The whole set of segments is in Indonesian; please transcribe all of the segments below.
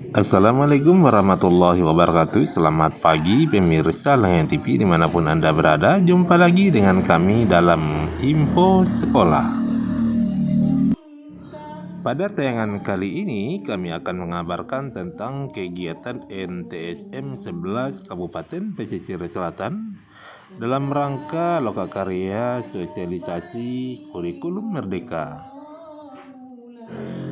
Assalamualaikum warahmatullahi wabarakatuh. Selamat pagi pemirsa Layan TV dimanapun Anda berada. Jumpa lagi dengan kami dalam Info Sekolah. Pada tayangan kali ini kami akan mengabarkan tentang kegiatan NTSM 11 Kabupaten Pesisir Selatan dalam rangka lokakarya sosialisasi kurikulum merdeka.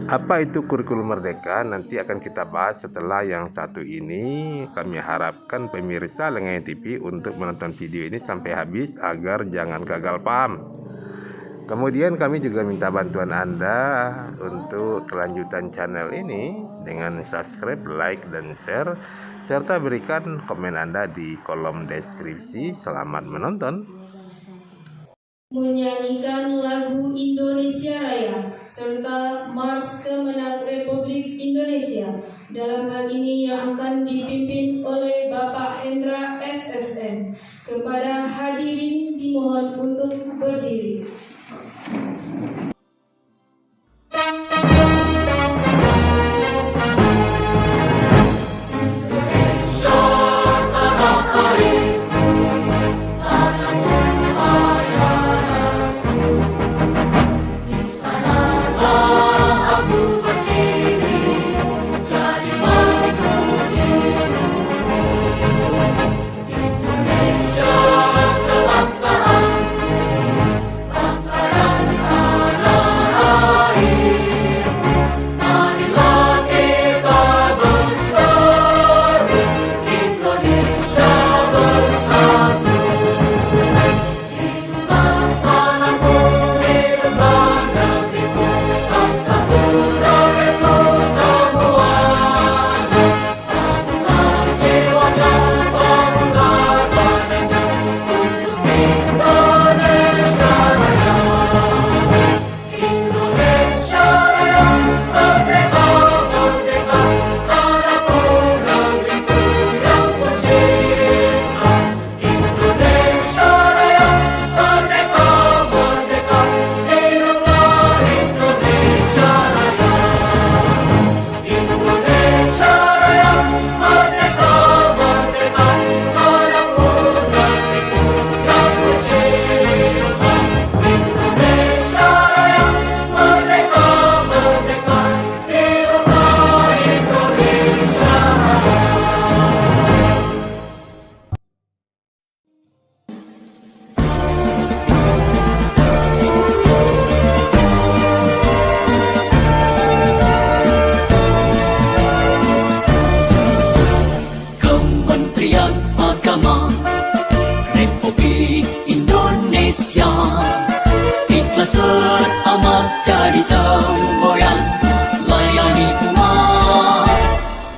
Apa itu kurikulum merdeka? Nanti akan kita bahas setelah yang satu ini. Kami harapkan pemirsa Lengan TV untuk menonton video ini sampai habis agar jangan gagal paham. Kemudian kami juga minta bantuan Anda untuk kelanjutan channel ini dengan subscribe, like, dan share, serta berikan komen Anda di kolom deskripsi. Selamat menonton. Menyanyikan lagu Indonesia Raya serta Mars Kemenang Republik Indonesia. Dalam hal ini yang akan dipimpin oleh Bapak Hendra SSN. Kepada hadirin dimohon untuk berdiri.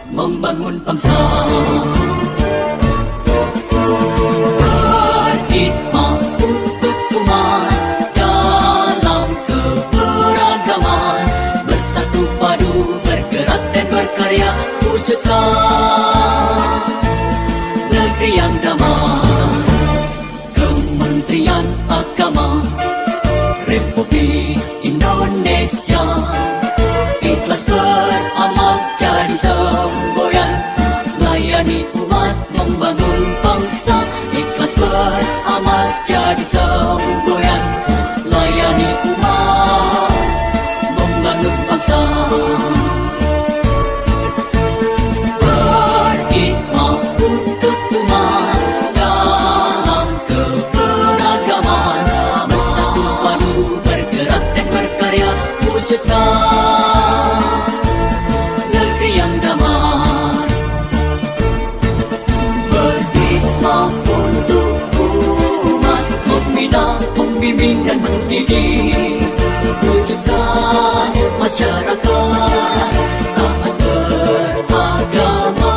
Membangun bangsa, berkhidmat untuk umat dalam keberagaman, bersatu padu bergerak dan berkarya wujudkan negeri yang damai. Kementerian Agama Republik Indonesia ikhlas beramal jadi semboyan, layani umat membangun bangsa. Ikhlas beramal jadi semboyan, layani umat membangun bangsa. Berkhidmat untuk umat dalam keberagaman, bersatu padu bergerak dan berkarya wujudkan negeri yang damai. Berkhidmat untuk umat, membina, membimbing dan mendidik, wujudkan masyarakat taat beragama,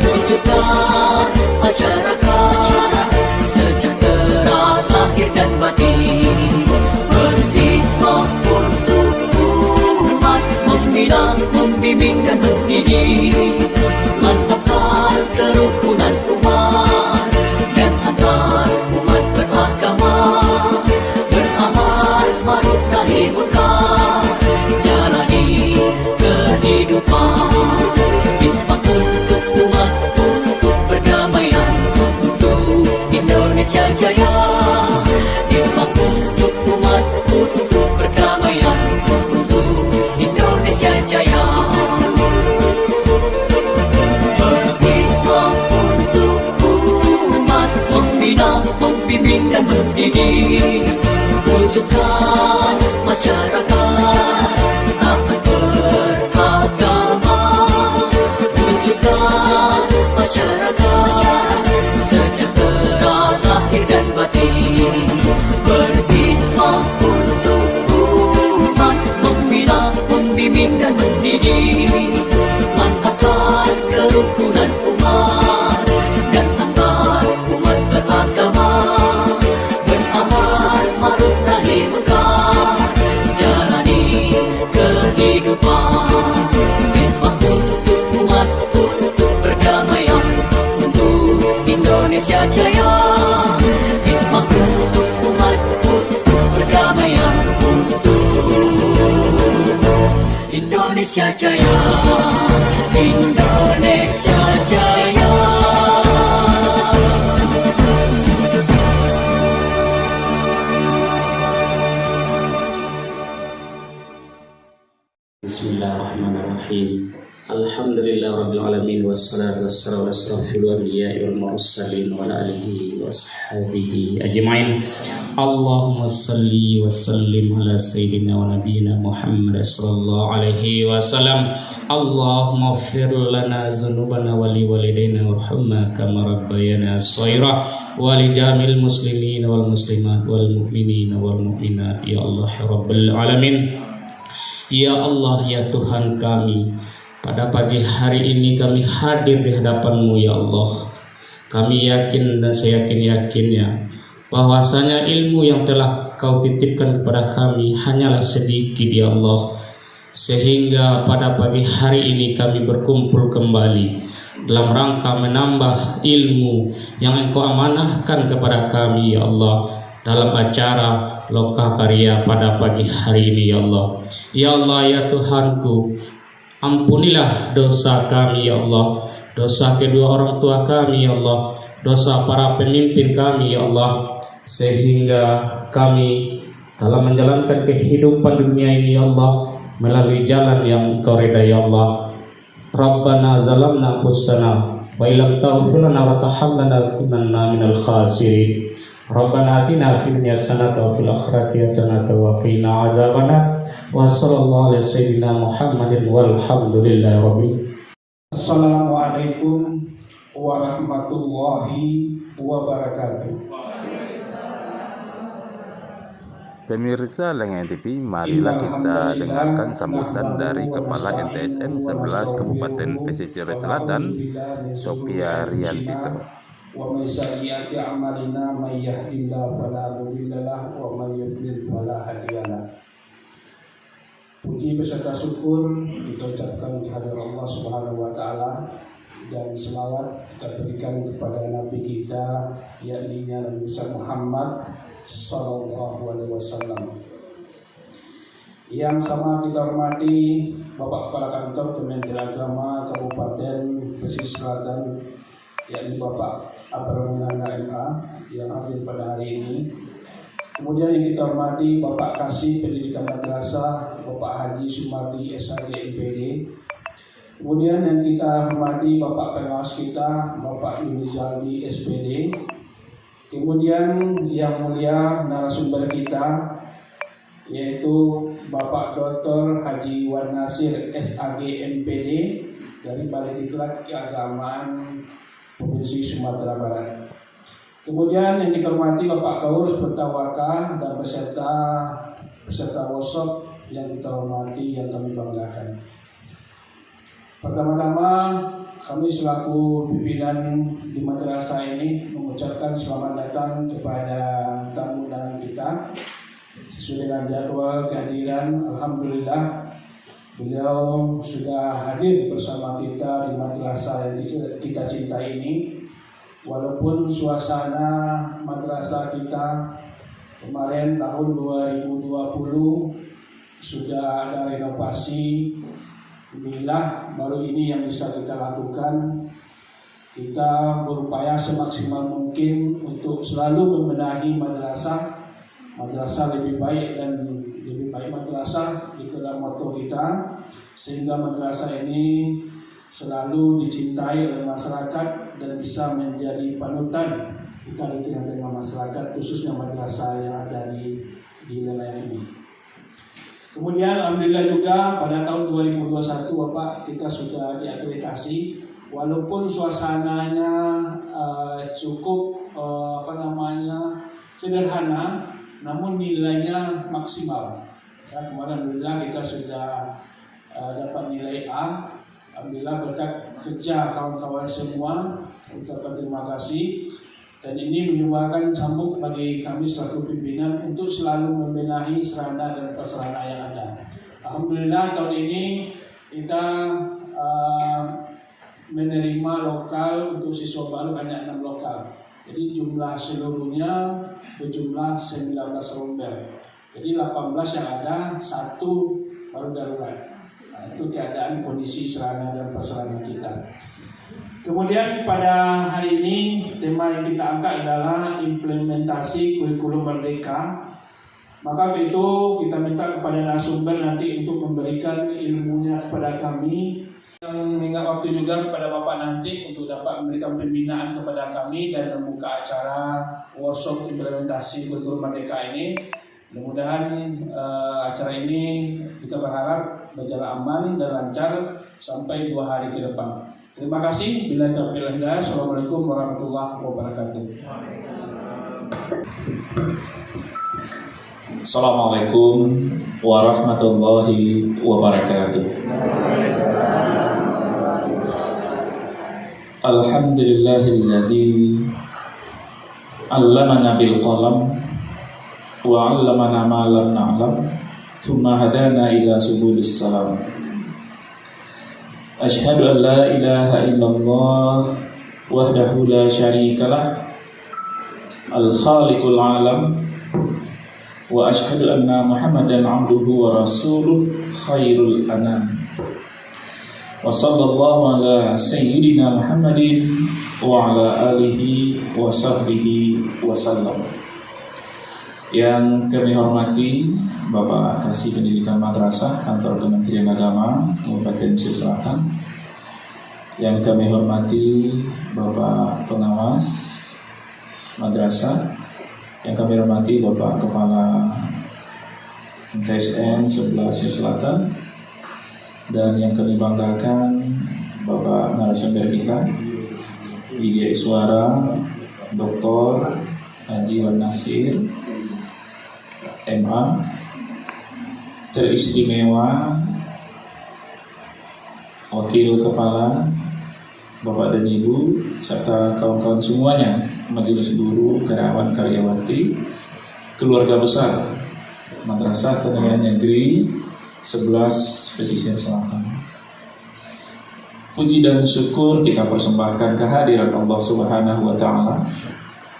wujudkan masyarakat sejahtera lahir dan batin. Berkhidmat untuk umat, membina, membimbing dan mendidik, mantapkan kerukunan umat dan antar umat beragama, beramal ma'ruf nahi munkar, jalani kehidupan kehidupan. Hikmat untuk umat, untuk perdamaian, untuk Indonesia Jaya. Hikmat untuk umat, untuk perdamaian, untuk Indonesia Jaya. Berhikmat untuk umat, membina, membimbing dan mendidik. Wujudkan masyarakat taat beragama. Wujudkan masyarakat sejahtera lahir dan batin. Berhikmat untuk umat, membina, membimbing dan mendidik. Mantapkan kerukunan umat dan antar umat beragama. Beramal ma'ruf nahi munkar, jalani kehidupan. Hikmat untuk umat, untuk perdamaian, untuk Indonesia Jaya. Hikmat untuk umat, untuk perdamaian, untuk Indonesia Jaya. Indonesia Jaya. Bismillahirrahmanirrahim. Alhamdulillah rabbil alamin, wassalatu wassalamu ala asrafil anbiya'i wal mursalin wa ala alihi wa sahbihi ajma'in. Allahumma salli wa sallim ala sayyidina wa nabiyyina Muhammad sallallahu alaihi wasallam. Allahumma ighfir lana dzunubana wa li walidayna warhamna kama rabbayana shaghira wa li jamil muslimin wal muslimat wal mu'minin wal mu'minat ya Allah ya rabbal alamin. Ya Allah, ya Tuhan kami, pada pagi hari ini kami hadir di hadapan-Mu ya Allah. Kami yakin dan seyakin-yakinnya bahwasanya ilmu yang telah Kau titipkan kepada kami hanyalah sedikit ya Allah. Sehingga pada pagi hari ini kami berkumpul kembali dalam rangka menambah ilmu yang Engkau amanahkan kepada kami ya Allah, dalam acara Loka Karya pada pagi hari ini ya Allah. Ya Allah, ya Tuhanku, ampunilah dosa kami ya Allah, dosa kedua orang tua kami ya Allah, dosa para pemimpin kami ya Allah, sehingga kami dalam menjalankan kehidupan dunia ini ya Allah melalui jalan yang Engkau ridha ya Allah. Rabbana zalamna anfusana wa illam taghfir lana wa tarhamna lanakunanna minal khasirin. Rabbana atina fid dunya hasanatan wa fil akhirati hasanatan wa qina azabannar. Wa sallallahu ala sayyidina Muhammadin walhamdulillahi rabbil. Assalamualaikum warahmatullahi wabarakatuh. Pemirsa Lengan TV, marilah kita dengarkan sambutan dari Kepala NTSM 11 Kabupaten Pesisir Selatan, Sophia Riantito. Wa may sayyi'ati a'malina may yahdihillahu fala mudhillalah wa may yudlil fala hadiyalah. Puji beserta syukur kita ucapkan kehadirat Allah Subhanahu wa taala, dan selawat kita berikan kepada Nabi kita, yakni Nabi Muhammad sallallahu alaihi wasallam. Yang sama kita hormati Bapak Kepala Kantor Kementerian Agama Kabupaten Pesisir Selatan, yakni Bapak Abraham MA yang hadir pada hari ini. Kemudian yang kita hormati Bapak Kasih Pendidikan Madrasah, Bapak Haji Sumardi SHG MPD. Kemudian yang kita hormati Bapak Pengawas kita, Bapak Yunizaldi SPD. Kemudian yang mulia narasumber kita, yaitu Bapak Dr. Haji Wan Nasir SHG MPD dari Balai Diklat Keagamaan Provinsi Sumatera Barat. Kemudian yang kita hormati Bapak Kaurus Bertawaka dan peserta workshop yang kita hormati, yang kami banggakan. Pertama-tama kami selaku pimpinan di madrasah ini mengucapkan selamat datang kepada tamu undangan kita sesuai dengan jadwal kehadiran. Alhamdulillah beliau sudah hadir bersama kita di madrasah yang kita cintai ini. Walaupun suasana madrasah kita kemarin tahun 2020 sudah ada renovasi Alhamdulillah baru ini yang bisa kita lakukan. Kita berupaya semaksimal mungkin untuk selalu membenahi madrasah lebih baik dan lebih baik madrasah, itulah moto kita, sehingga madrasah ini selalu dicintai oleh masyarakat dan bisa menjadi panutan kita di tengah-tengah masyarakat, khususnya madrasah yang ada di wilayah ini. Kemudian alhamdulillah juga pada tahun 2021 Bapak kita sudah diakreditasi, walaupun suasananya cukup sederhana, namun nilainya maksimal. Ya, kemarin alhamdulillah kita sudah dapat nilai A. Alhamdulillah berkat kerja kawan-kawan semua, ucapkan terima kasih. Dan ini menyumbangkan cambuk bagi kami selaku pimpinan untuk selalu membenahi sarana dan prasarana yang ada. Alhamdulillah tahun ini kita menerima lokal untuk siswa baru hanya 6 lokal. Jadi jumlah seluruhnya berjumlah 19 rombel. Jadi 18 yang ada, 1 baru darurat. Nah, itu keadaan kondisi sarana dan prasarana kita. Kemudian pada hari ini tema yang kita angkat adalah implementasi kurikulum merdeka. Maka itu kita minta kepada narasumber nanti untuk memberikan ilmunya kepada kami. Yang mengingat waktu juga kepada Bapak nanti untuk dapat memberikan pembinaan kepada kami dan membuka acara workshop implementasi kurikulum merdeka ini. Mudah-mudahan acara ini kita berharap berjalan aman dan lancar sampai 2 hari ke depan. Terima kasih. Bila taufiq wal hidayah. Assalamualaikum warahmatullahi wabarakatuh. Assalamualaikum warahmatullahi wabarakatuh. Alhamdulillahilladzi 'allamana bil qalam wa 'allamana ma lam na'lam thumma hadana ila subulis salam. Asyhadu an la ilaha illallah wahdahu la syarikalah al-khaliqul alam wa asyhadu anna Muhammadan abduhu wa rasuluh khairul anam. Wa sallallahu ala sayyidina Muhammadin wa ala alihi wa sahbihi wa sallam. Yang kami hormati Bapak Kasih Pendidikan Madrasah Kantor Kementerian Agama Kabupaten Mesir Selatan. Yang kami hormati Bapak Pengawas Madrasah. Yang kami hormati Bapak Kepala MTSN 11 Mesir Selatan. Dan yang kami banggakan Bapak narasumber kita Widya Iswara Dr. Haji Wan Nasir MA, teristimewa Wakil Kepala Bapak dan Ibu serta kawan-kawan semuanya, majelis guru, karyawan, karyawati, keluarga besar Madrasah Sanawiyah Negeri 11 Pesisir Selatan. Puji dan syukur kita persembahkan kehadiran Allah Subhanahu wa taala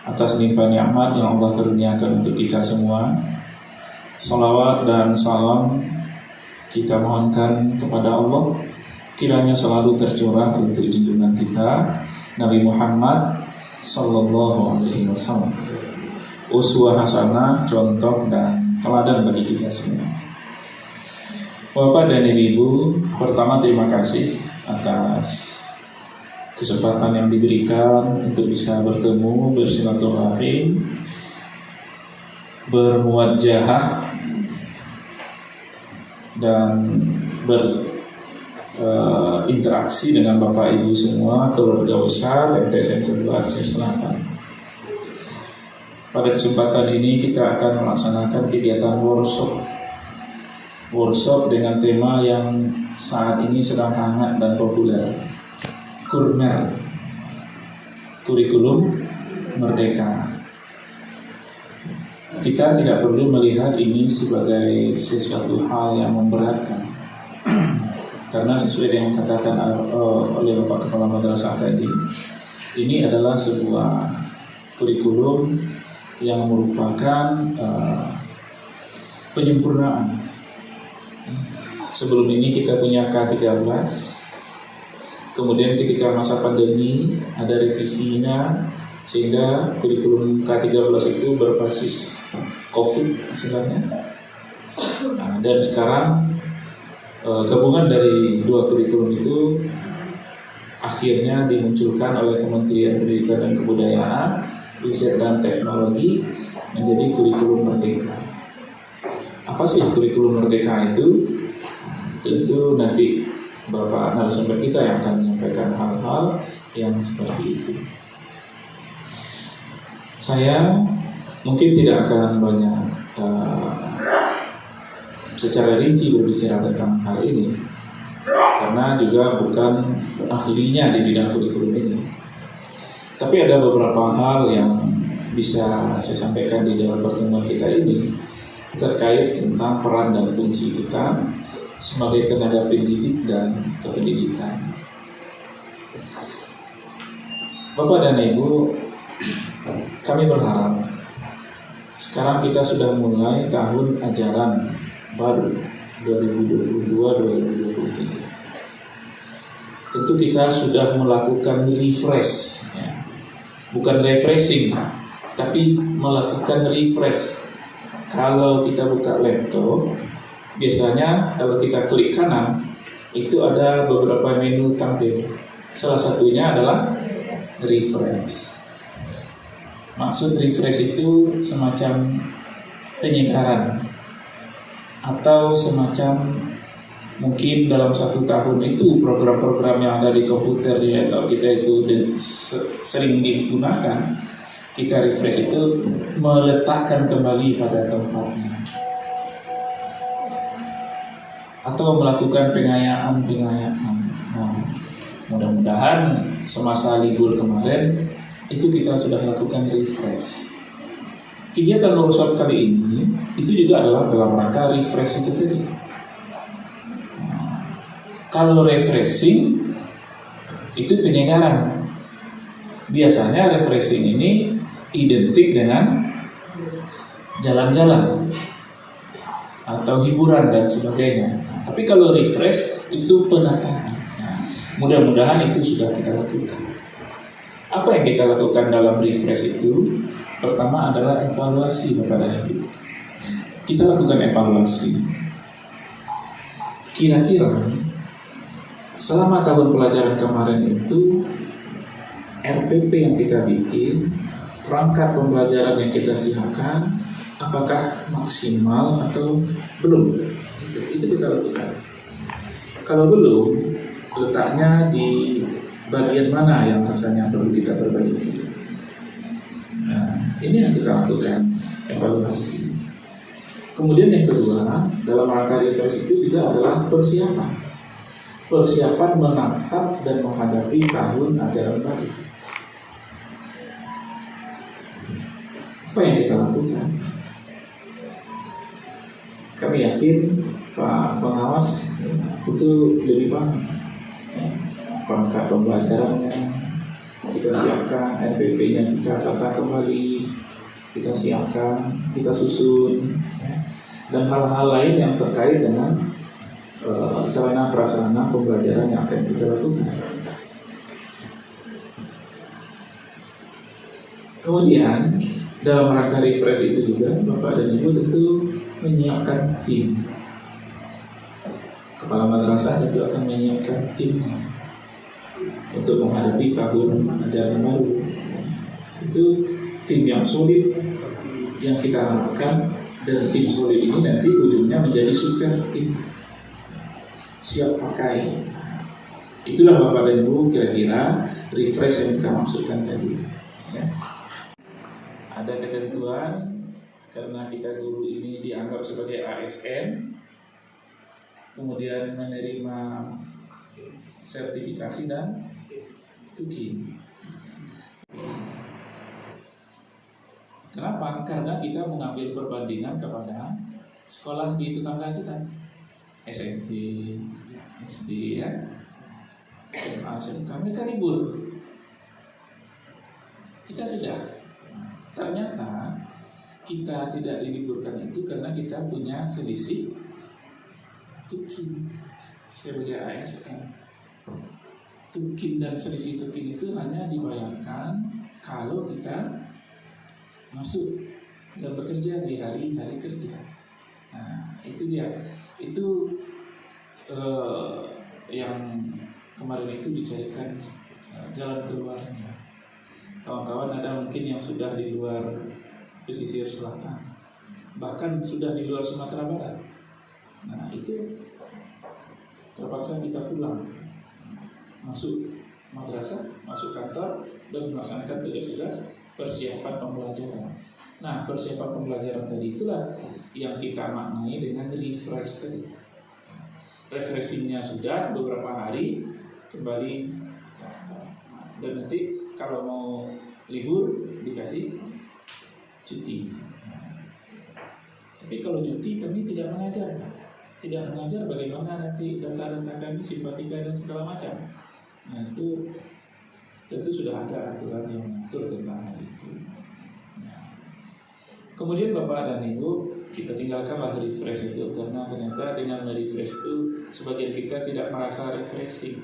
atas limpah nikmat yang Allah karuniakan untuk kita semua. Salawat dan salam kita mohonkan kepada Allah, kiranya selalu tercurah untuk junjungan kita Nabi Muhammad sallallahu alaihi wasallam, uswah hasanah, contoh dan teladan bagi kita semua. Bapak dan Ibu, pertama terima kasih atas kesempatan yang diberikan untuk bisa bertemu, bersilaturahim, bermuwajahah dan berinteraksi dengan Bapak Ibu semua, keluarga besar MTSN 11 Mesir Selatan. Pada kesempatan ini kita akan melaksanakan kegiatan workshop dengan tema yang saat ini sedang hangat dan populer, KURMER, Kurikulum Merdeka. Kita tidak perlu melihat ini sebagai sesuatu hal yang memberatkan, karena sesuai dengan katakan oleh Bapak Kepala Madrasah tadi, ini adalah sebuah kurikulum yang merupakan penyempurnaan sebelum ini kita punya K13. Kemudian ketika masa pandemi ada revisinya, sehingga kurikulum K13 itu berbasis COVID istilahnya. Nah, dan sekarang gabungan dari dua kurikulum itu akhirnya dimunculkan oleh Kementerian Pendidikan dan Kebudayaan, Riset dan Teknologi menjadi kurikulum merdeka. Apa sih kurikulum merdeka itu? Tentu nanti Bapak narasumber kita yang akan menyampaikan hal-hal yang seperti itu. Saya mungkin tidak akan banyak secara rinci berbicara tentang hal ini, karena juga bukan ahlinya di bidang kurikulum ini. Tapi ada beberapa hal yang bisa saya sampaikan di dalam pertemuan kita ini terkait tentang peran dan fungsi kita sebagai tenaga pendidik dan kependidikan. Bapak dan Ibu, kami berharap sekarang kita sudah mulai tahun ajaran baru 2022-2023. Tentu kita sudah melakukan refresh, ya. Bukan refreshing, tapi melakukan refresh. Kalau kita buka laptop, biasanya kalau kita klik kanan, itu ada beberapa menu tampil. Salah satunya adalah refresh. Maksud refresh itu semacam penyegaran, atau semacam mungkin dalam 1 tahun itu program-program yang ada di komputer di laptop kita itu sering digunakan. Kita refresh itu meletakkan kembali pada tempatnya, atau melakukan pengayaan. Nah, mudah-mudahan semasa libur kemarin itu kita sudah lakukan refresh. Kegiatan workshop kali ini itu juga adalah dalam rangka refresh itu tadi. Kalau refreshing itu penyegaran. Biasanya refreshing ini identik dengan jalan-jalan atau hiburan dan sebagainya. Tapi kalau refresh itu penataan. Nah, mudah-mudahan itu sudah kita lakukan. Apa yang kita lakukan dalam refresh itu? Pertama adalah evaluasi, Bapak dan Ibu. Kita lakukan evaluasi. Kira-kira selama tahun pelajaran kemarin itu RPP yang kita bikin, perangkat pembelajaran yang kita siapkan, apakah maksimal atau belum? Itu kita lakukan. Kalau belum, letaknya di bagian mana yang rasanya perlu kita perbaiki. Nah, ini yang kita lakukan, evaluasi. Kemudian yang kedua, dalam rangka refresh itu juga adalah persiapan. Persiapan menatap dan menghadapi tahun ajaran baru. Apa yang kita lakukan? Kami yakin Pak Pengawas itu lebih paham. Perangkat pembelajarannya kita siapkan, RPP-nya kita tata kembali, kita siapkan, kita susun, dan hal-hal lain yang terkait dengan sarana prasarana pembelajaran yang akan kita lakukan. Kemudian dalam rangka refresh itu juga Bapak dan Ibu tentu menyiapkan tim. Kepala madrasah itu akan menyiapkan timnya untuk menghadapi tahun ajaran baru. Itu tim yang solid yang kita harapkan, dan tim solid ini nanti ujungnya menjadi super tim siap pakai. Itulah Bapak dan Ibu kira-kira refresh yang kita maksudkan tadi, ya. Ada ketentuan karena kita guru ini dianggap sebagai ASN, kemudian menerima sertifikasi dan tukin. Kenapa? Karena kita mengambil perbandingan kepada sekolah di tetangga kita, SMP, SD, ya, SMA, SMK, mereka libur. Kita tidak. Ternyata kita tidak diliburkan itu karena kita punya selisih tukin sebagai ASN. Tukin dan selisih tukin itu hanya dibayarkan kalau kita masuk dan bekerja di hari-hari kerja. Nah, itu dia. Itu yang kemarin itu dicarikan jalan keluarnya. Kawan-kawan ada mungkin yang sudah di luar pesisir selatan, bahkan sudah di luar Sumatera Barat. Nah, itu terpaksa kita pulang, masuk madrasah, masuk kantor, dan melaksanakan tugas-tugas persiapan pembelajaran. Nah, persiapan pembelajaran tadi itulah yang kita maknai dengan refresh tadi. Refreshingnya sudah beberapa hari, kembali ke kantor. Dan nanti kalau mau libur dikasih cuti. Tapi kalau cuti kami tidak mengajar bagaimana nanti data-data kami, simpatika dan segala macam. Nah, itu tentu sudah ada aturan yang mengatur tentang hal itu. Nah, kemudian Bapak dan Ibu, kita tinggalkanlah refresh itu, karena ternyata dengan refresh itu sebagian kita tidak merasa refreshing.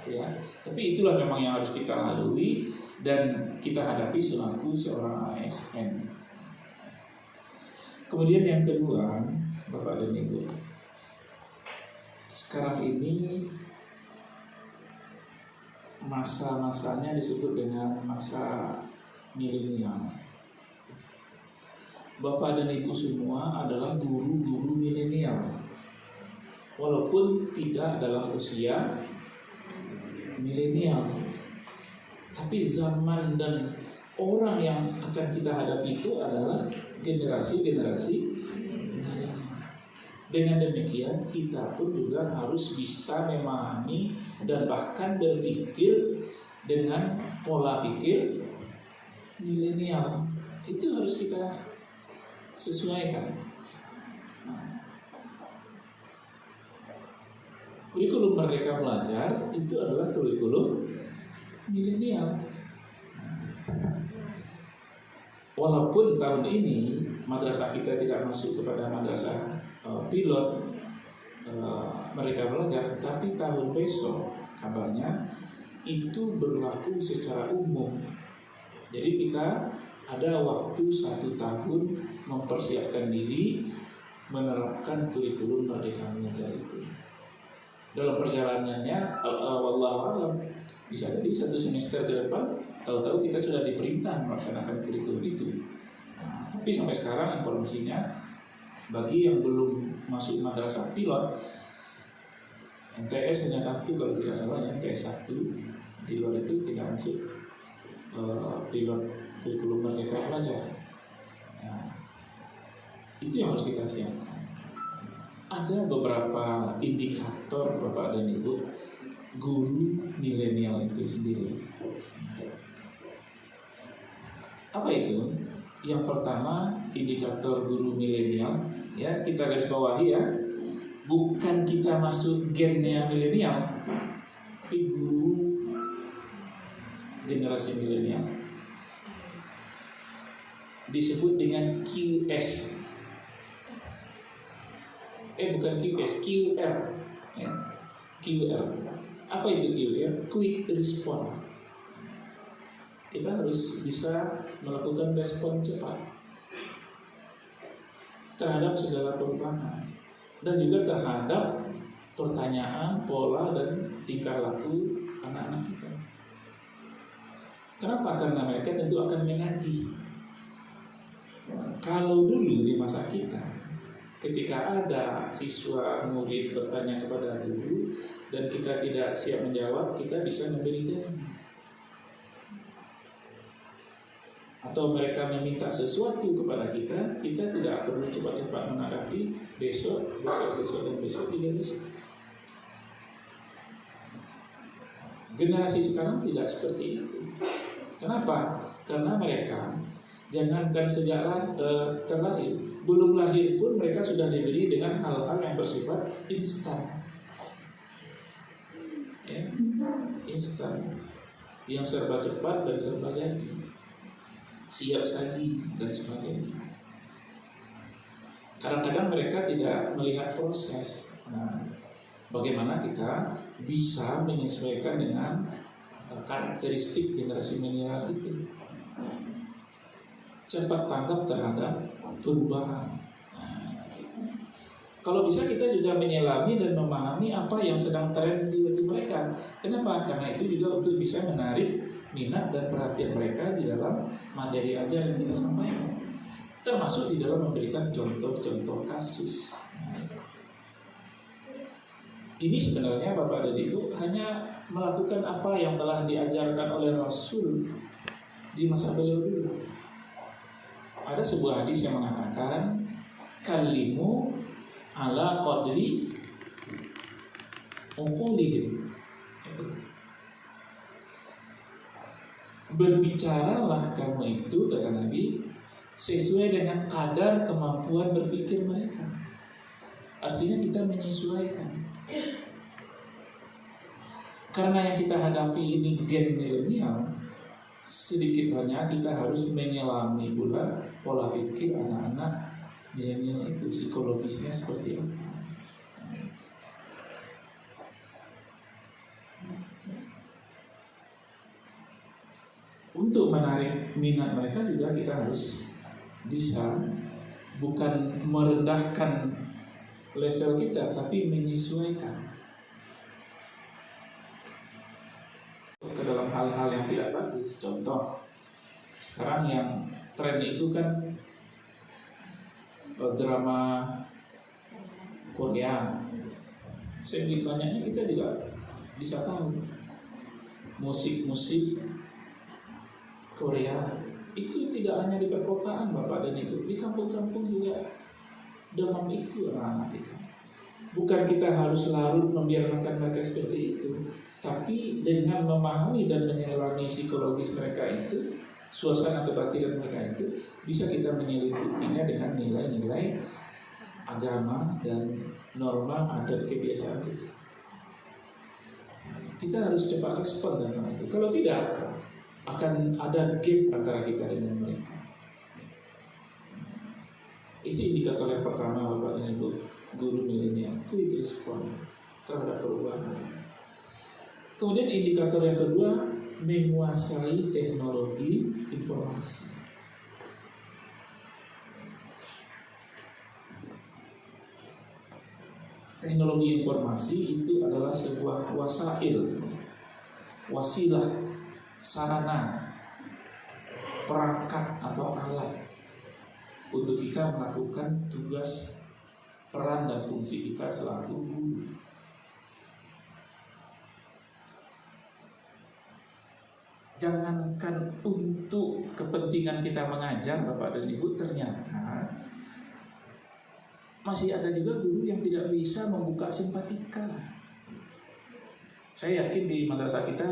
Ya, tapi itulah memang yang harus kita lalui dan kita hadapi selaku seorang ASN. Kemudian yang kedua, Bapak dan Ibu, sekarang ini masa-masanya disebut dengan masa milenial. Bapak dan Ibu semua adalah guru-guru milenial, walaupun tidak dalam usia milenial, tapi zaman dan orang yang akan kita hadapi itu adalah generasi-generasi. Dengan demikian kita pun juga harus bisa memahami dan bahkan berpikir dengan pola pikir milenial. Itu harus kita sesuaikan. Kurikulum Merdeka Belajar itu adalah kurikulum milenial. Walaupun tahun ini madrasah kita tidak masuk kepada madrasah pilot Merdeka Belajar, tapi tahun besok kabarnya itu berlaku secara umum. Jadi kita ada waktu 1 tahun mempersiapkan diri menerapkan kurikulum Merdeka Belajar itu. Dalam perjalanannya, wallahu a'lam, bisa jadi 1 semester ke depan, tahu-tahu kita sudah diperintah melaksanakan kurikulum itu. Nah, tapi sampai sekarang informasinya, bagi yang belum masuk madrasah pilot, MTS hanya 1 kalau tidak salah, ya, MTS 1. Di luar itu tidak masuk pilot kurikulum Merdeka Belajar. Nah, itu yang harus kita siapkan. Ada beberapa indikator Bapak dan Ibu guru milenial itu sendiri. Apa itu? Yang pertama, indikator guru milenial, ya, kita garis bawahi ya, bukan kita masuk gennya milenial, tapi guru generasi milenial. Disebut dengan QS. Bukan QS, QR. Ya. QR. Apa itu QR? Quick Response. Kita harus bisa melakukan respon cepat terhadap segala perubahan dan juga terhadap pertanyaan, pola, dan tingkah laku anak-anak kita. Kenapa? Karena mereka tentu akan menagih. Kalau dulu di masa kita, ketika ada siswa murid bertanya kepada guru dan kita tidak siap menjawab, kita bisa memberi janji. Atau mereka meminta sesuatu kepada kita, kita tidak perlu cepat-cepat menanggapi, besok, dan besok tidak bisa. Generasi sekarang tidak seperti itu. Kenapa? Karena mereka, jangankan sejak terlahir, belum lahir pun mereka sudah diberi dengan hal-hal yang bersifat instan. Ya, instan, yang serba cepat dan serba jadi, siap saji dan sebagainya. Kadang-kadang mereka tidak melihat proses. Nah, bagaimana kita bisa menyesuaikan dengan karakteristik generasi milenial itu, cepat tanggap terhadap perubahan. Kalau bisa kita juga menyelami dan memahami apa yang sedang tren di mereka. Kenapa? Karena itu juga untuk bisa menarik minat dan perhatian mereka di dalam materi ajar yang kita sampaikan, termasuk di dalam memberikan contoh-contoh kasus. Ini sebenarnya Bapak dan Ibu hanya melakukan apa yang telah diajarkan oleh Rasul di masa beliau dulu. Ada sebuah hadis yang mengatakan, kalimu ala qadri uqulihim. Berbicaralah kamu itu, kata Nabi, sesuai dengan kadar kemampuan berpikir mereka. Artinya kita menyesuaikan. Karena yang kita hadapi ini gen milenial, sedikit banyak kita harus menyelami pula pola pikir anak-anak milenial itu, psikologisnya seperti apa. Untuk menarik minat mereka juga kita harus bisa bukan merendahkan level kita, tapi menyesuaikan ke dalam hal-hal yang tidak bagus. Contoh, sekarang yang tren itu kan drama Korea. Sedikit banyaknya kita juga bisa tahu musik-musik Korea itu tidak hanya di perkotaan Bapak dan Ibu, di kampung-kampung juga demam itu anak-anak kita. Bukan kita harus larut membiarkan mereka seperti itu, tapi dengan memahami dan menyelami psikologis mereka itu, suasana kebatinan mereka itu, bisa kita menyeliputinya dengan nilai-nilai agama dan norma adat kebiasaan kita. Kita harus cepat respon tentang itu. Kalau tidak, akan ada gap antara kita dengan mereka. Itu indikator yang pertama Bapak dan Ibu guru milenial, quick respon terhadap perubahan. Kemudian indikator yang kedua, menguasai teknologi informasi. Teknologi informasi itu adalah sebuah wasilah, sarana, perangkat atau alat untuk kita melakukan tugas, peran dan fungsi kita selaku guru. Jangankan untuk kepentingan kita mengajar Bapak dan Ibu, ternyata masih ada juga guru yang tidak bisa membuka simpatika. Saya yakin di madrasah kita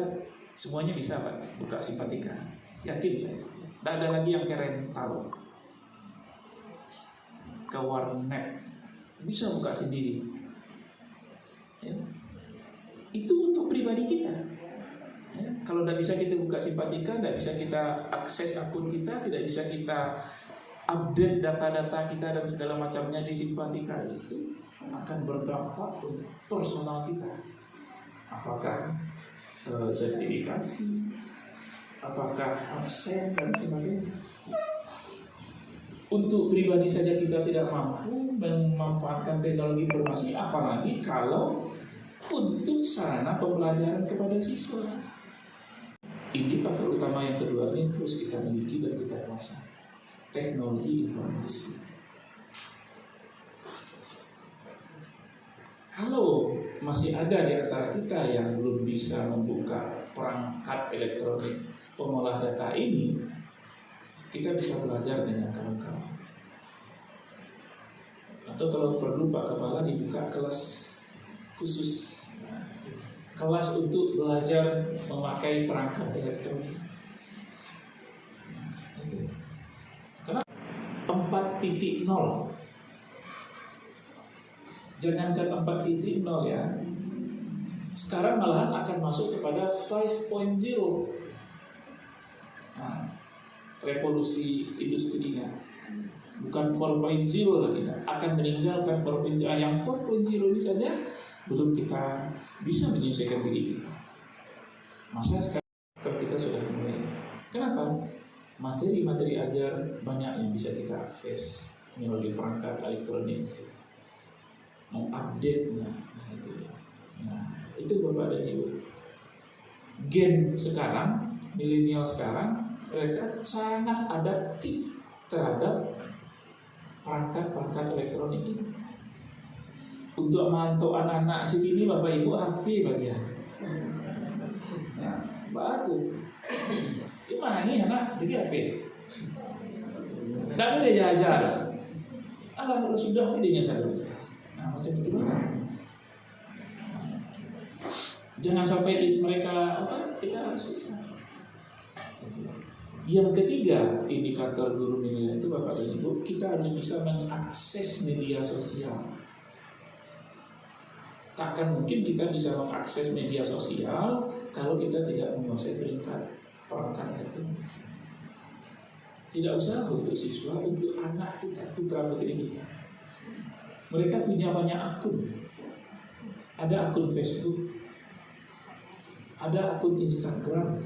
semuanya bisa Pak buka simpatika. Yakin saya. Tidak ada lagi yang keren tahu. Ke warnet bisa buka sendiri. Ya. Itu untuk pribadi kita. Ya. Kalau tidak bisa kita buka simpatika, tidak bisa kita akses akun kita, tidak bisa kita update data-data kita dan segala macamnya di simpatika, itu akan berdampak untuk personal kita. Apakah sertifikasi, apakah absen dan sebagainya. Untuk pribadi saja kita tidak mampu memanfaatkan teknologi informasi, apalagi kalau untuk sarana pembelajaran kepada siswa. Indikator utama yang kedua ini terus kita miliki dan kita kuasai, teknologi informasi. Kalau masih ada di antara kita yang belum bisa membuka perangkat elektronik pengolah data ini, kita bisa belajar dengan kawan-kawan. Atau kalau perlu Pak Kepala dibuka kelas khusus, kelas untuk belajar memakai perangkat elektronik. Karena 4.0, jangankan 4.0 ya, sekarang malahan akan masuk kepada 5.0. Nah, revolusi industrinya. bukan 4.0 lagi, akan meninggalkan 4.0. Yang 4.0 ini saja belum kita bisa menyelesaikan diri kita. Masa sekarang kita sudah mulai. Kenapa? Materi-materi ajar banyak yang bisa kita akses melalui perangkat elektronik, mengupdate-nya. Nah, itu Bapak dan Ibu. Gen sekarang, milenial sekarang, mereka sangat adaptif terhadap perangkat-perangkat elektronik ini. Untuk memantau anak-anak segini, Bapak Ibu HP bagian. Nah, batu. Gimana ini anak jadi HP? Tidak ada dia ajar. Allah sudah dia sadar. Nah, macam itu kan. Jangan sampai mereka kita harus bisa. Yang ketiga, indikator guru milenial itu Bapak dan Ibu, kita harus bisa mengakses media sosial. Takkan mungkin kita bisa mengakses media sosial kalau kita tidak menguasai perangkat itu. Tidak usah untuk siswa, untuk anak kita, putra putri kita. Mereka punya banyak akun. Ada akun Facebook, ada akun Instagram,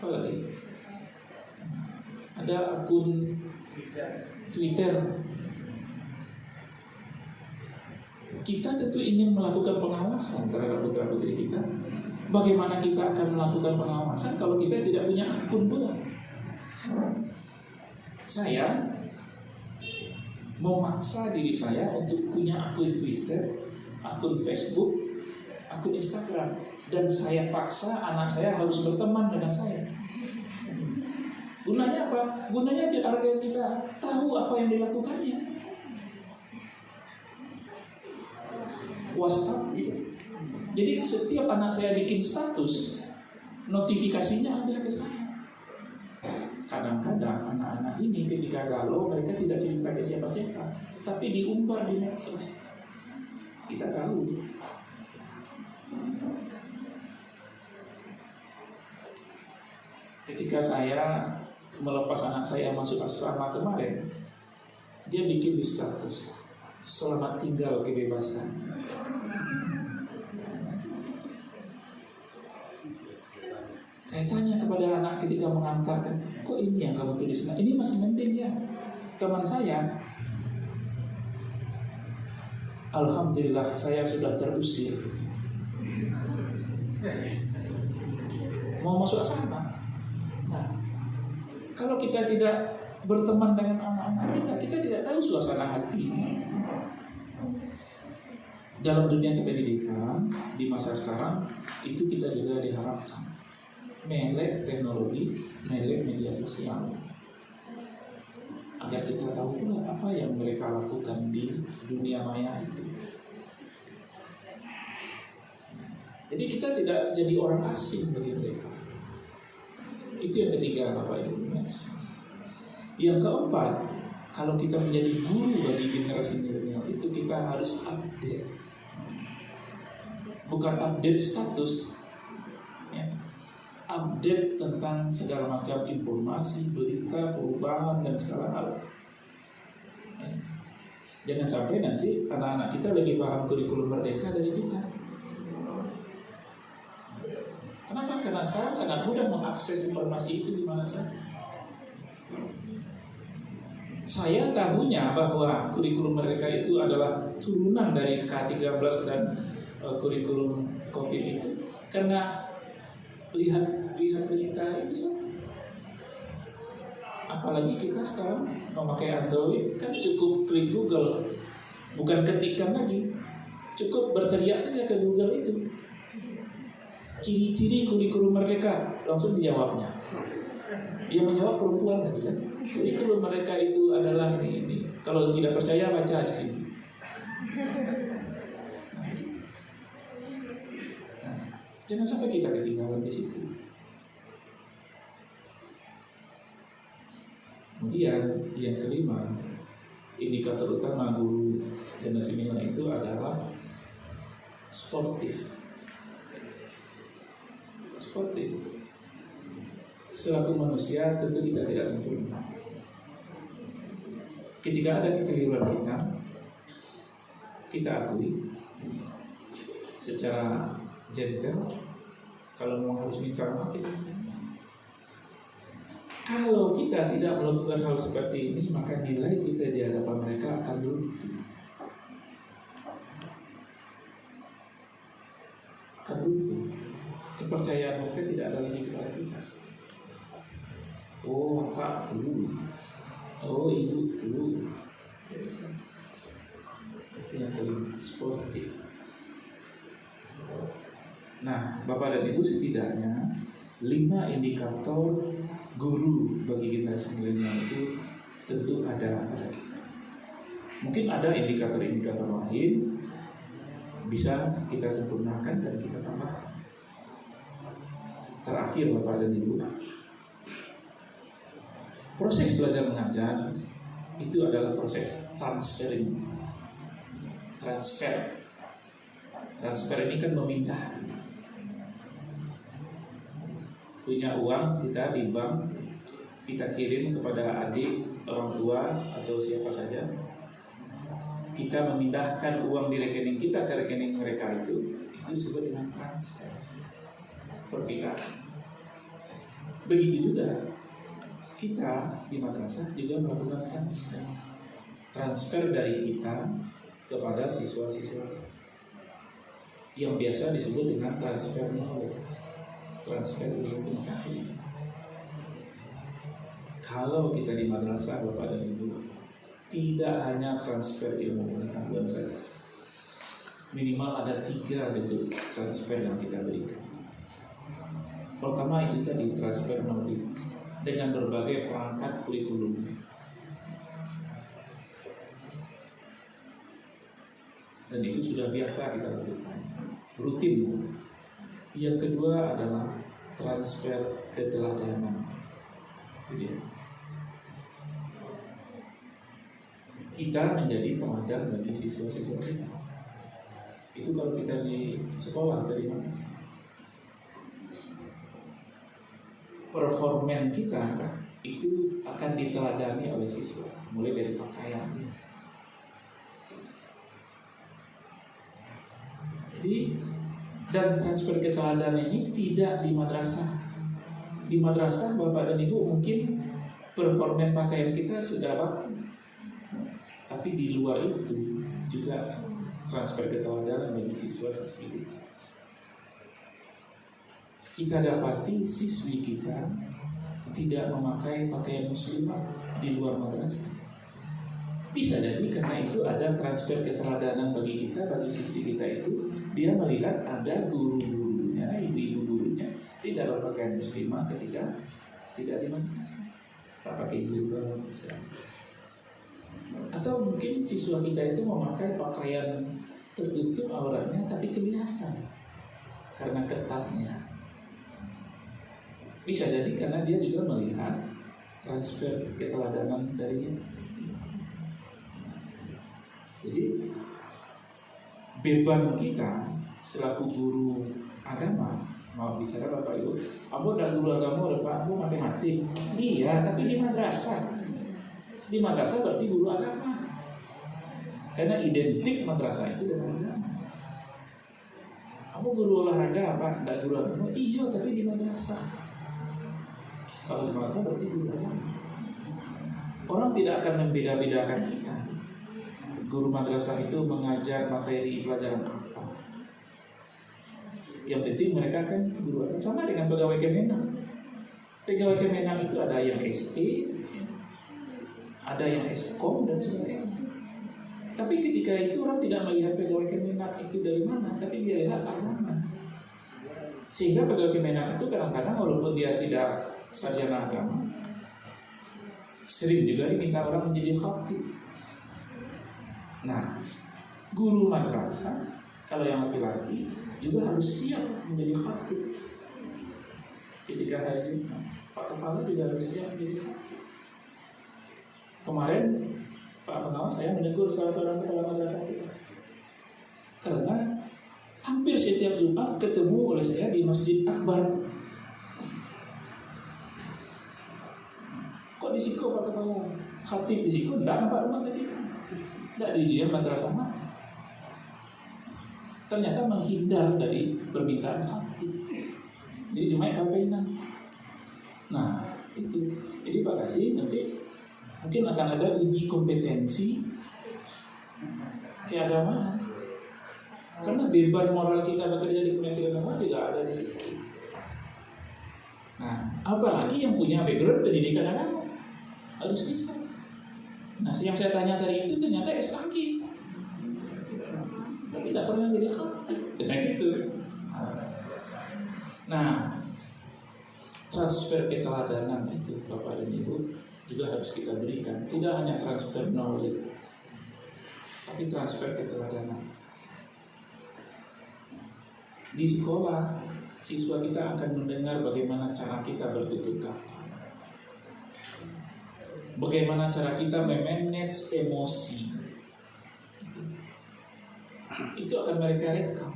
apa lagi? Ada akun Twitter. Kita tentu ingin melakukan pengawasan terhadap putra putri kita. Bagaimana kita akan melakukan pengawasan kalau kita tidak punya akun pula? Saya memaksa diri saya untuk punya akun Twitter, akun Facebook, akun Instagram, dan saya paksa anak saya harus berteman dengan saya. Gunanya apa? Gunanya biar kita tahu apa yang dilakukannya. WhatsApp gitu. Jadi setiap anak saya bikin status, notifikasinya ada ke saya. Kadang-kadang anak-anak ini ketika galau mereka tidak cerita ke siapa-siapa, tapi diumbar di medsos. Kita tahu. Ketika saya melepas anak saya masuk asrama kemarin, dia bikin di status, selamat tinggal kebebasan. Saya tanya kepada anak ketika mengantarkan, kok ini yang kamu tulis? Nah, ini masih penting ya. Teman saya, alhamdulillah saya sudah terusir. Mau masuk asrama. Nah, kalau kita tidak berteman dengan anak-anak kita tidak tahu suasana hati. Dalam dunia pendidikan di masa sekarang itu kita juga diharapkan melek teknologi, melek media sosial, agar kita tahu pula apa yang mereka lakukan di dunia maya itu. Jadi kita tidak jadi orang asing bagi mereka. Itu yang ketiga Bapak Ibu. Yang keempat, kalau kita menjadi guru bagi generasi milenial itu kita harus update. Bukan update status, ya. Update tentang segala macam informasi, berita, perubahan dan segala hal. Ya. Jangan sampai nanti anak-anak kita lebih paham kurikulum merdeka dari kita. Kenapa? Karena sekarang sangat mudah mengakses informasi itu di mana saja. Saya tahunya bahwa kurikulum mereka itu adalah turunan dari K13 dan kurikulum COVID itu karena lihat berita itu sama. Apalagi kita sekarang memakai Android kan cukup klik Google, bukan ketikkan lagi, cukup berteriak saja ke Google itu. Ciri-ciri kurikulum mereka langsung dijawabnya. Dia menjawab perempuan lagi kan. Kurikulum mereka itu adalah ini. Kalau tidak percaya baca di sini. Jangan sampai kita ketinggalan di situ. Kemudian yang kelima, indikator utama guru generasi milenial itu adalah sportif. Sportif. Selaku manusia tentu kita tidak sempurna. ketika ada kekeliruan kita akui secara gentle. Kalau mau harus minta maaf, kita minta maaf. Kalau kita tidak melakukan hal seperti ini, maka nilai kita di hadapan mereka akan runtuh. Kepercayaan mereka tidak ada lagi kepada kita. Oh, Pak dulu, oh Ibu dulu, biasa. Itu yang paling sportif. Nah, Bapak dan Ibu, setidaknya 5 indikator guru bagi generasi milenial itu tentu ada pada kita. Mungkin ada indikator-indikator lain bisa kita sempurnakan dan kita tambahkan. Terakhir, Bapak dan Ibu, proses belajar mengajar itu adalah proses transfer ini kan memindah. Punya uang kita di bank, kita kirim kepada adik, orang tua, atau siapa saja. Kita memindahkan uang di rekening kita ke rekening mereka, itu disebut dengan transfer, perpindahan. Begitu juga kita di madrasah juga melakukan transfer dari kita kepada siswa-siswa kita, yang biasa disebut dengan transfer knowledge, transfer ilmu pengetahuan. Kalau kita di madrasah, Bapak dan Ibu, tidak hanya transfer ilmu pengetahuan saja, minimal ada 3 bentuk transfer yang kita berikan. Pertama itu tadi transfer knowledge dengan berbagai perangkat kurikulum. Dan itu sudah biasa kita lakukan, rutin. Yang kedua adalah transfer keteladanan. Itu dia. Kita menjadi teladan bagi siswa-siswa kita. Itu kalau kita di sekolah atau di madrasah. Performan kita itu akan diteladani oleh siswa, mulai dari pakaiannya. Jadi, dan transfer keteladanan ini tidak di madrasah. Di madrasah, Bapak dan Ibu, mungkin performan pakaian kita sudah baku, tapi di luar itu juga transfer keteladanan bagi siswa-siswi kita. Kita dapati siswi kita tidak memakai pakaian muslimah di luar madrasah. Bisa jadi karena itu ada transfer keteladanan bagi kita, bagi siswi kita itu. Dia melihat ada guru-gurunya, ibu-ibu gurunya tidak berpakaian muslimah ketika tidak di madrasah, tak pakai jilbab misalnya. Atau mungkin siswa kita itu memakai pakaian tertutup auratnya tapi kelihatan karena ketatnya. Bisa jadi karena dia juga melihat transfer keteladanan darinya. Jadi beban kita selaku guru agama, mau bicara Bapak Ibu, aku udah guru agama, Pak, aku matematik. Iya, tapi di madrasah. Di madrasah berarti guru agama. Karena identik madrasah itu dengan agama. Aku guru olahraga, Pak, enggak guru agama. Iya, tapi di madrasah. Kalau di madrasah berarti guru agama. Orang tidak akan membeda-bedakan kita. Guru madrasah itu mengajar materi pelajaran apa. Yang penting mereka kan guru agama. Sama dengan pegawai Kemenang. Pegawai Kemenang itu ada yang SE, ada yang Eskom dan sebagainya. Tapi ketika itu orang tidak melihat pegawai Kemenang itu dari mana, tapi dia lihat agama. Sehingga pegawai Kemenang itu kadang-kadang walaupun dia tidak sarjana agama, sering juga diminta orang menjadi khatib. Nah, guru madrasah kalau yang laki-laki juga harus siap menjadi khatib. Ketika hari Jumat, Pak Kepala juga harus siap menjadi khatib. Kemarin Pak Pengawas saya menegur salah seorang kepala madrasah kita karena hampir setiap Jumat ketemu oleh saya di Masjid Akbar. Kok di Siko Pak Kepala? Khatib di situ enggak nampak rumah tadi, enggak diizinkan madrasah mana. Ternyata menghindar dari permintaan khatib. Jadi cuma kawinan. Nah itu, jadi Pak Kasih nanti mungkin akan ada uji kompetensi keagamaan. Karena beban moral kita bekerja di Kementerian Agama juga ada di situ. Nah, apalagi yang punya background pendidikan agama harus bisa. Nah, yang saya tanya tadi itu ternyata SAK, tapi tidak pernah jadi khatib. Nah, gitu. Nah, transfer keteladanan itu Bapak dan Ibu juga harus kita berikan. Tidak hanya transfer knowledge, tapi transfer keteladanan. Di sekolah, siswa kita akan mendengar bagaimana cara kita bertutur kata, bagaimana cara kita memanage emosi. Itu akan mereka rekam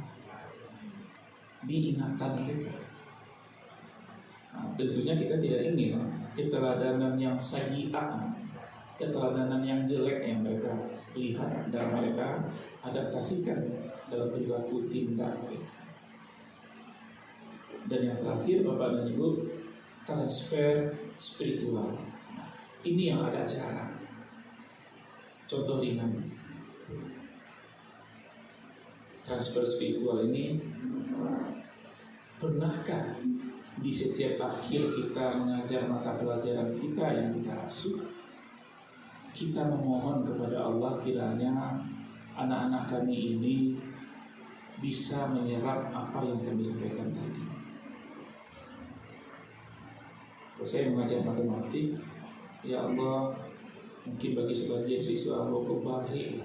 di ingatan mereka. Nah, tentunya kita tidak ingin keteladanan yang sayyi'ah, keteladanan yang jelek yang mereka lihat dan mereka adaptasikan dalam perilaku tindak mereka. Dan yang terakhir Bapak dan Ibu, transfer spiritual. Ini yang agak jarang. Contoh ringan, transfer spiritual ini, pernahkah di setiap akhir kita mengajar mata pelajaran kita yang kita asuh, kita memohon kepada Allah kiranya anak-anak kami ini bisa menyerap apa yang kami sampaikan tadi. Kalau saya mengajar matematik, ya Allah, mungkin bagi sebagian siswa Allah kebaik,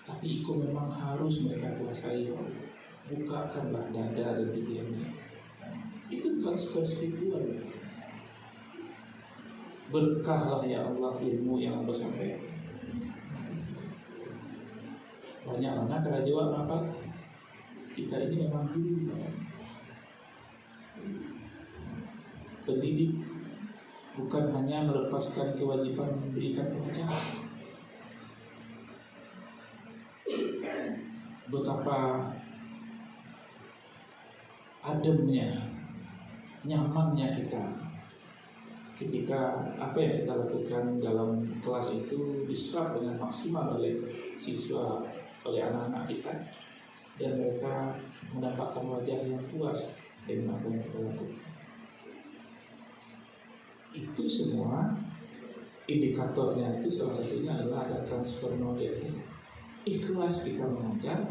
tapi itu memang harus mereka kuasai. Bukakanlah dada dan pikirannya. Itu transfer spiritual. Berkahlah ya Allah ilmu yang Allah sampaikan. Banyak anak kerajaan apa? Kita ini memang guru, pendidik, bukan hanya melepaskan kewajiban memberikan pelajaran. Betapa ademnya, nyamannya kita ketika apa yang kita lakukan dalam kelas itu diserap dengan maksimal oleh siswa, oleh anak-anak kita, dan mereka mendapatkan wajah yang puas dengan apa yang kita lakukan. Itu semua indikatornya itu salah satunya adalah ada transfer knowledge. Ikhlas kita mengajar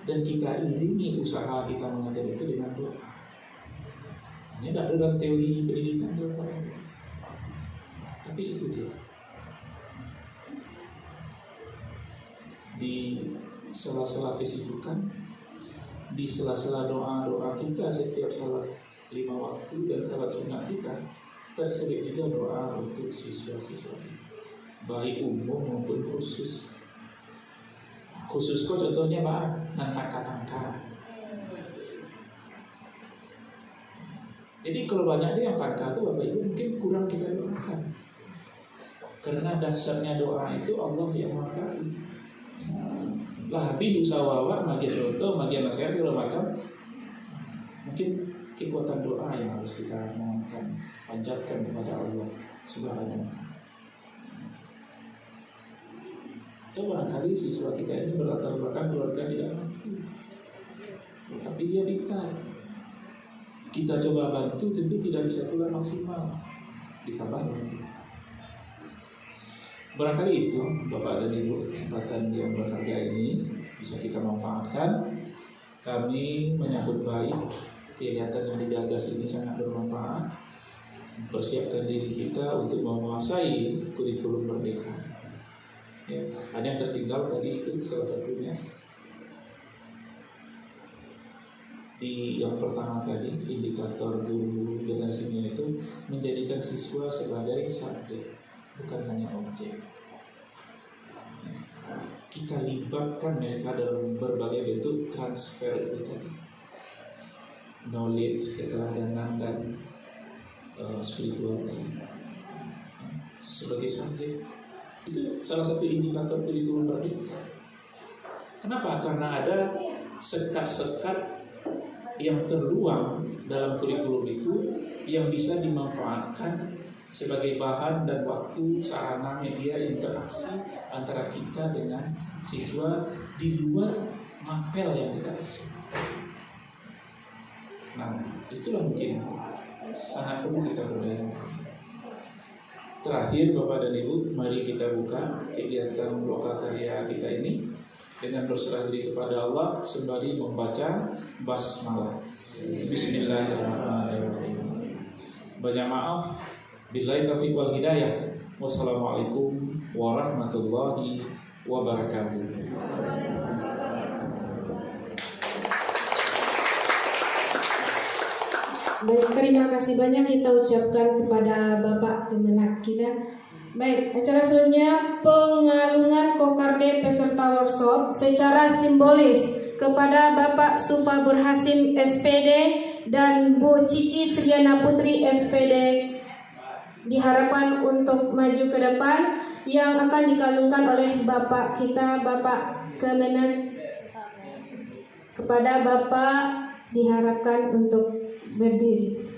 dan kita iringi usaha kita mengajar itu dengan doa. Ini tidak dalam teori pendidikan doa, tapi itu dia. Di sela-sela kesibukan, di sela-sela doa-doa kita setiap salat 5 waktu dan salat sunat kita, tersedia juga doa untuk siswa-siswa, baik umum maupun khusus. Khusus kok contohnya Pak, nantangka-tangka. Jadi kalau banyak dia yang tangka itu Bapak Ibu mungkin kurang kita doakan. Karena dasarnya doa itu Allah yang mengatakan. Lahbi usahawa, magian contoh, magian nasihat segala macam. Mungkin kekuatan doa yang harus kita mohonkan, panjatkan kepada Allah Subhanahu wa Ta'ala. Atau barangkali siswa kita ini berlatar belakang keluarga tidak mampu, tapi dia pintar. Kita coba bantu, tentu tidak bisa pula maksimal. Ditambah lagi. Barangkali itu Bapak dan Ibu, kesempatan yang berharga ini bisa kita manfaatkan. Kami menyambut baik kegiatan yang digagas ini, sangat bermanfaat. Persiapkan diri kita untuk menguasai kurikulum merdeka. Ya, ada yang tertinggal tadi itu salah satunya di yang pertama tadi, indikator guru generasinya itu menjadikan siswa sebagai subjek, bukan hanya objek. Kita libatkan mereka dalam berbagai bentuk transfer itu tadi, knowledge, keteladanan dan spiritual tadi. sebagai subjek. Itu salah satu indikator kurikulum merdeka. Kenapa? Karena ada sekat-sekat yang terluang dalam kurikulum itu yang bisa dimanfaatkan sebagai bahan dan waktu sarana media interaksi antara kita dengan siswa di luar mapel yang kita isi. Nah, itulah mungkin sangat perlu kita berdayakan. Terakhir, Bapak dan Ibu, mari kita buka kegiatan lokakarya kita ini dengan berserah diri kepada Allah sembari membaca basmalah. Bismillahirrahmanirrahim. Banyak maaf, billahi taufiq wal hidayah. Wassalamualaikum warahmatullahi wabarakatuh. Baik, terima kasih banyak kita ucapkan kepada Bapak Kemenak kita. Baik, acara selanjutnya pengalungan kokarde peserta workshop secara simbolis kepada Bapak Sufa Burhasim SPD dan Bu Cici Sriana Putri SPD diharapkan untuk maju ke depan yang akan dikalungkan oleh Bapak kita, Bapak Kemenak. Kepada Bapak diharapkan untuk berdiri.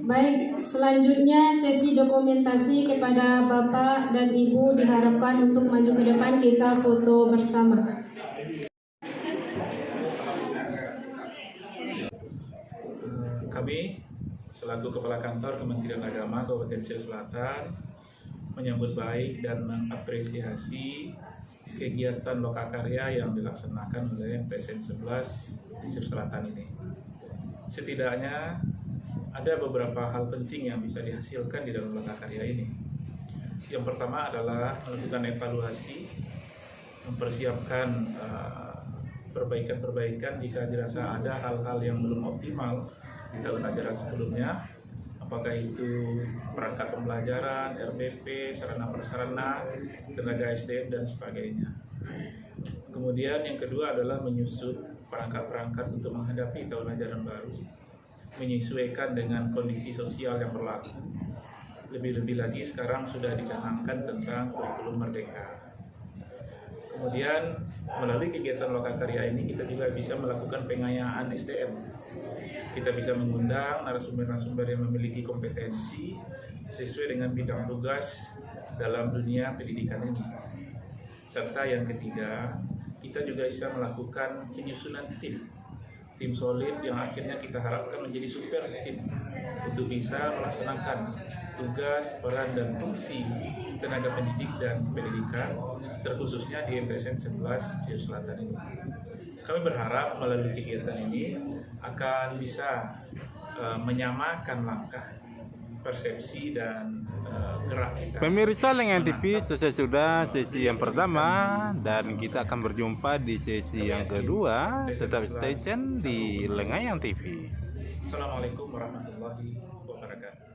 Baik, selanjutnya sesi dokumentasi kepada Bapak dan Ibu diharapkan untuk maju ke depan, kita foto bersama. Kami selaku Kepala Kantor Kementerian Agama Kabupaten Aceh Selatan menyambut baik dan mengapresiasi kegiatan lokakarya yang dilaksanakan oleh PSN 11 Pesisir Selatan ini. Setidaknya ada beberapa hal penting yang bisa dihasilkan di dalam lokakarya ini. Yang pertama adalah melakukan evaluasi, mempersiapkan perbaikan-perbaikan jika dirasa ada hal-hal yang belum optimal di tahun ajaran sebelumnya, apakah itu perangkat pembelajaran, RBP, sarana prasarana, tenaga SDM, dan sebagainya. Kemudian yang kedua adalah menyusun perangkat-perangkat untuk menghadapi tahun ajaran baru, menyesuaikan dengan kondisi sosial yang berlaku. Lebih-lebih lagi sekarang sudah dicanangkan tentang kurikulum merdeka. Kemudian melalui kegiatan lokakarya ini kita juga bisa melakukan pengayaan SDM. Kita bisa mengundang narasumber-narasumber yang memiliki kompetensi sesuai dengan bidang tugas dalam dunia pendidikan ini. Serta yang ketiga, kita juga bisa melakukan penyusunan tim solid yang akhirnya kita harapkan menjadi super tim untuk bisa melaksanakan tugas, peran, dan fungsi tenaga pendidik dan pendidikan, terkhususnya di MPSN 11 Pesisir Selatan ini. Kami berharap melalui kegiatan ini akan bisa menyamakan langkah, persepsi, dan gerak kita. Pemirsa Lengan TV, selesai sudah sesi yang pertama dan kita akan berjumpa di sesi yang kedua. Tetap stay tune di Lengan TV. Assalamualaikum warahmatullahi wabarakatuh.